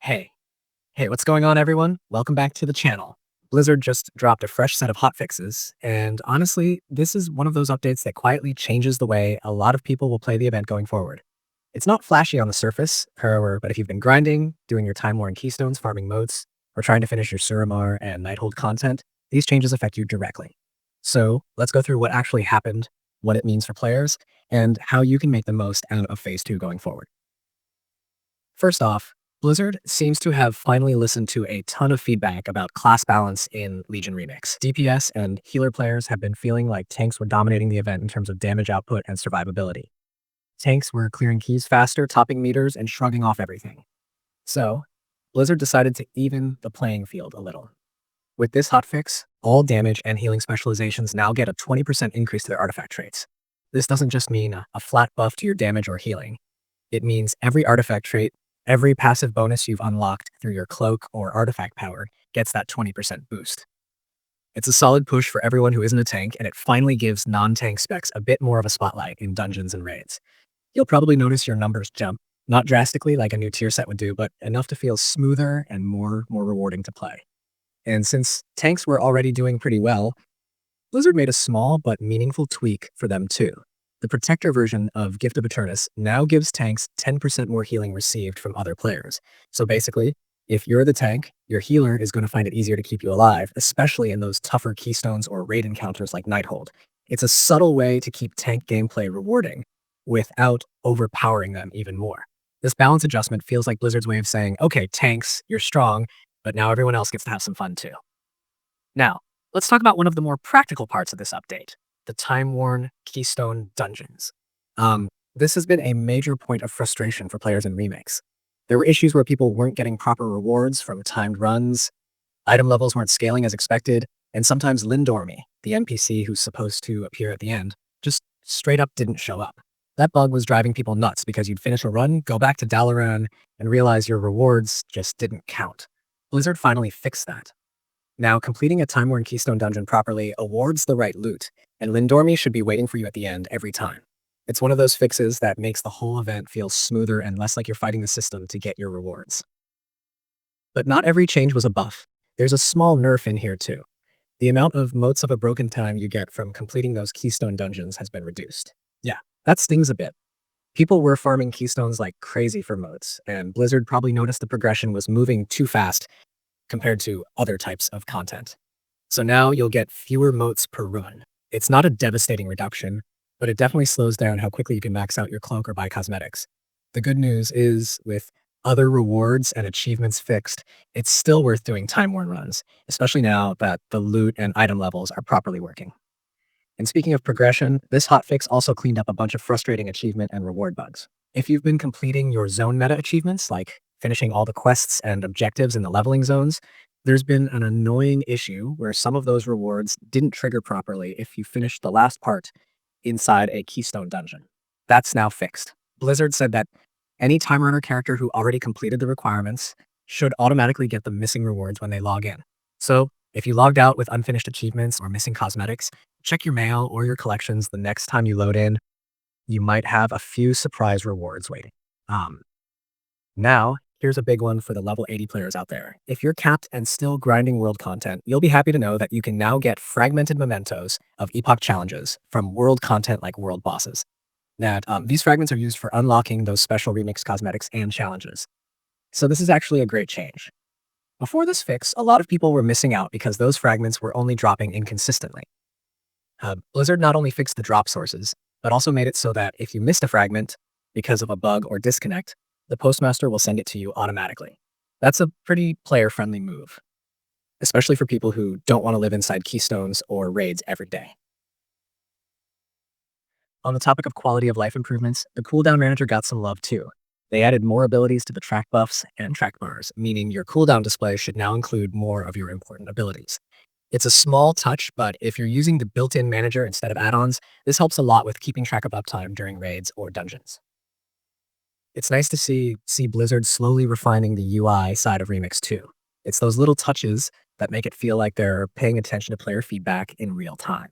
Hey, hey, what's going on, everyone? Welcome back to the channel. Blizzard just dropped a fresh set of hotfixes, and honestly, this is one of those updates that quietly changes the way a lot of people will play the event going forward. It's not flashy on the surface, however, but if you've been grinding, doing your Timeworn Keystones, farming Motes, or trying to finish your Suramar and Nighthold content, these changes affect you directly. So let's go through what actually happened, what it means for players, and how you can make the most out of Phase 2 going forward. First off, Blizzard seems to have finally listened to a ton of feedback about class balance in Legion Remix. DPS and healer players have been feeling like tanks were dominating the event in terms of damage output and survivability. Tanks were clearing keys faster, topping meters, and shrugging off everything. So, Blizzard decided to even the playing field a little. With this hotfix, all damage and healing specializations now get a 20% increase to their artifact traits. This doesn't just mean a flat buff to your damage or healing. It means every artifact trait, every passive bonus you've unlocked through your cloak or artifact power gets that 20% boost. It's a solid push for everyone who isn't a tank, and it finally gives non-tank specs a bit more of a spotlight in dungeons and raids. You'll probably notice your numbers jump, not drastically like a new tier set would do, but enough to feel smoother and more rewarding to play. And since tanks were already doing pretty well, Blizzard made a small but meaningful tweak for them too. The Protector version of Gift of Eternus now gives tanks 10% more healing received from other players. So basically, if you're the tank, your healer is going to find it easier to keep you alive, especially in those tougher keystones or raid encounters like Nighthold. It's a subtle way to keep tank gameplay rewarding without overpowering them even more. This balance adjustment feels like Blizzard's way of saying, okay, tanks, you're strong, but now everyone else gets to have some fun too. Now, let's talk about one of the more practical parts of this update, the Timeworn Keystone dungeons. This has been a major point of frustration for players in Remix. There were issues where people weren't getting proper rewards from timed runs, item levels weren't scaling as expected, and sometimes Lindormy, the NPC who's supposed to appear at the end, just straight up didn't show up. That bug was driving people nuts because you'd finish a run, go back to Dalaran, and realize your rewards just didn't count. Blizzard finally fixed that. Now, completing a Timeworn Keystone dungeon properly awards the right loot, and Lindormy should be waiting for you at the end every time. It's one of those fixes that makes the whole event feel smoother and less like you're fighting the system to get your rewards. But not every change was a buff. There's a small nerf in here too. The amount of motes of a broken time you get from completing those Keystone dungeons has been reduced. Yeah, that stings a bit. People were farming Keystones like crazy for motes, and Blizzard probably noticed the progression was moving too fast compared to other types of content. So now you'll get fewer motes per run. It's not a devastating reduction, but it definitely slows down how quickly you can max out your cloak or buy cosmetics. The good news is, with other rewards and achievements fixed, it's still worth doing time-worn runs, especially now that the loot and item levels are properly working. And speaking of progression, this hotfix also cleaned up a bunch of frustrating achievement and reward bugs. If you've been completing your zone meta achievements, like finishing all the quests and objectives in the leveling zones, there's been an annoying issue where some of those rewards didn't trigger properly if you finished the last part inside a Keystone dungeon. That's now fixed. Blizzard said that any Time Runner character who already completed the requirements should automatically get the missing rewards when they log in. So if you logged out with unfinished achievements or missing cosmetics, check your mail or your collections the next time you load in. You might have a few surprise rewards waiting. Now, here's a big one for the level 80 players out there. If you're capped and still grinding world content, you'll be happy to know that you can now get fragmented mementos of epoch challenges from world content like world bosses. These fragments are used for unlocking those special remix cosmetics and challenges. So this is actually a great change. Before this fix, a lot of people were missing out because those fragments were only dropping inconsistently. Blizzard not only fixed the drop sources, but also made it so that if you missed a fragment because of a bug or disconnect, the postmaster will send it to you automatically. That's a pretty player-friendly move, especially for people who don't want to live inside keystones or raids every day. On the topic of quality of life improvements, the cooldown manager got some love too. They added more abilities to the track buffs and track bars, meaning your cooldown display should now include more of your important abilities. It's a small touch, but if you're using the built-in manager instead of add-ons, this helps a lot with keeping track of uptime during raids or dungeons. It's nice to see Blizzard slowly refining the UI side of Remix too. It's those little touches that make it feel like they're paying attention to player feedback in real time.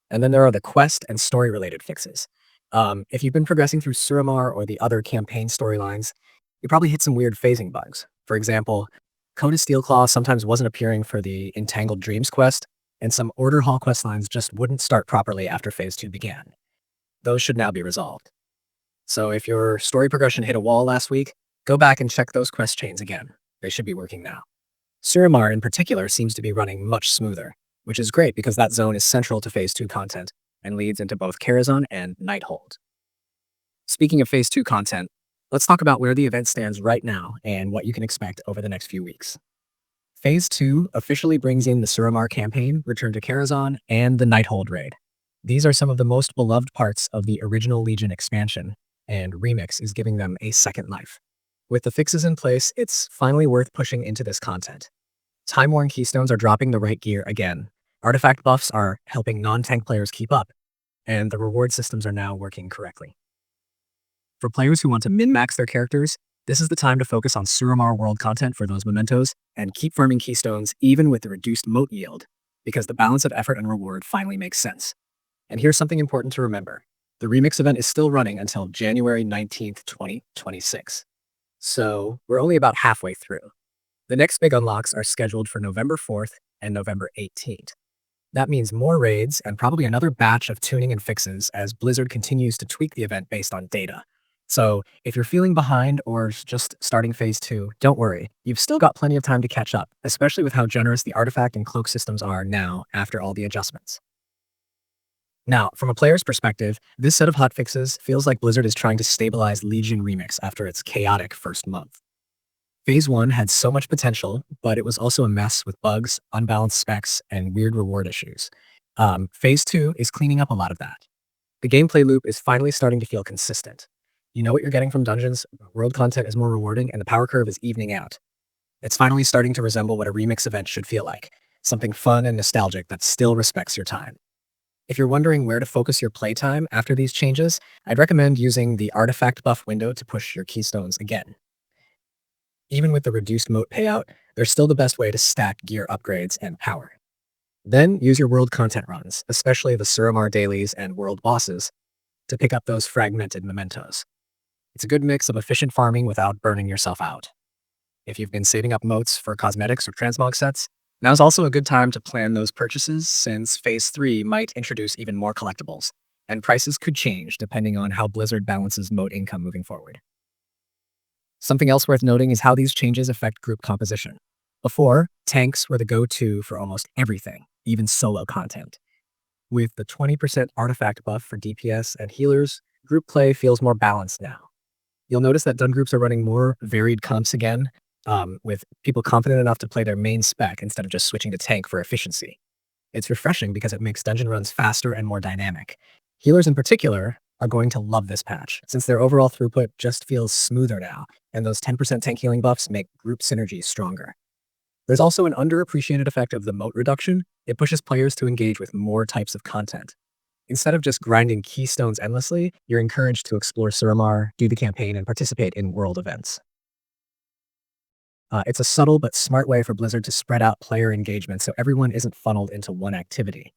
And then there are the quest and story-related fixes. If you've been progressing through Suramar or the other campaign storylines, you probably hit some weird phasing bugs. For example, Code of Steelclaw sometimes wasn't appearing for the Entangled Dreams quest, and some Order Hall quest lines just wouldn't start properly after Phase 2 began. Those should now be resolved. So if your story progression hit a wall last week, go back and check those quest chains again. They should be working now. Suramar in particular seems to be running much smoother, which is great because that zone is central to Phase 2 content and leads into both Karazhan and Nighthold. Speaking of Phase 2 content, let's talk about where the event stands right now and what you can expect over the next few weeks. Phase 2 officially brings in the Suramar campaign, Return to Karazhan, and the Nighthold raid. These are some of the most beloved parts of the original Legion expansion, and Remix is giving them a second life. With the fixes in place, it's finally worth pushing into this content. Timeworn Keystones are dropping the right gear again. Artifact buffs are helping non-tank players keep up, and the reward systems are now working correctly. For players who want to min-max their characters, this is the time to focus on Suramar world content for those mementos and keep farming keystones even with the reduced mote yield, because the balance of effort and reward finally makes sense. And here's something important to remember. The Remix event is still running until January 19th, 2026. So we're only about halfway through. The next big unlocks are scheduled for November 4th and November 18th. That means more raids and probably another batch of tuning and fixes as Blizzard continues to tweak the event based on data. So if you're feeling behind or just starting Phase 2, don't worry. You've still got plenty of time to catch up, especially with how generous the artifact and cloak systems are now after all the adjustments. Now, from a player's perspective, this set of hotfixes feels like Blizzard is trying to stabilize Legion Remix after its chaotic first month. Phase 1 had so much potential, but it was also a mess with bugs, unbalanced specs, and weird reward issues. Phase 2 is cleaning up a lot of that. The gameplay loop is finally starting to feel consistent. You know what you're getting from dungeons, world content is more rewarding, and the power curve is evening out. It's finally starting to resemble what a Remix event should feel like, something fun and nostalgic that still respects your time. If you're wondering where to focus your playtime after these changes, I'd recommend using the artifact buff window to push your keystones again. Even with the reduced mote payout, they're still the best way to stack gear upgrades and power. Then use your world content runs, especially the Suramar dailies and world bosses, to pick up those fragmented mementos. It's a good mix of efficient farming without burning yourself out. If you've been saving up motes for cosmetics or transmog sets, now's also a good time to plan those purchases since Phase 3 might introduce even more collectibles, and prices could change depending on how Blizzard balances mote income moving forward. Something else worth noting is how these changes affect group composition. Before, tanks were the go-to for almost everything, even solo content. With the 20% artifact buff for DPS and healers, group play feels more balanced now. You'll notice that dun groups are running more varied comps again, with people confident enough to play their main spec instead of just switching to tank for efficiency. It's refreshing because it makes dungeon runs faster and more dynamic. Healers in particular are going to love this patch, since their overall throughput just feels smoother now, and those 10% tank healing buffs make group synergy stronger. There's also an underappreciated effect of the mote reduction. It pushes players to engage with more types of content. Instead of just grinding keystones endlessly, you're encouraged to explore Suramar, do the campaign, and participate in world events. It's a subtle but smart way for Blizzard to spread out player engagement so everyone isn't funneled into one activity.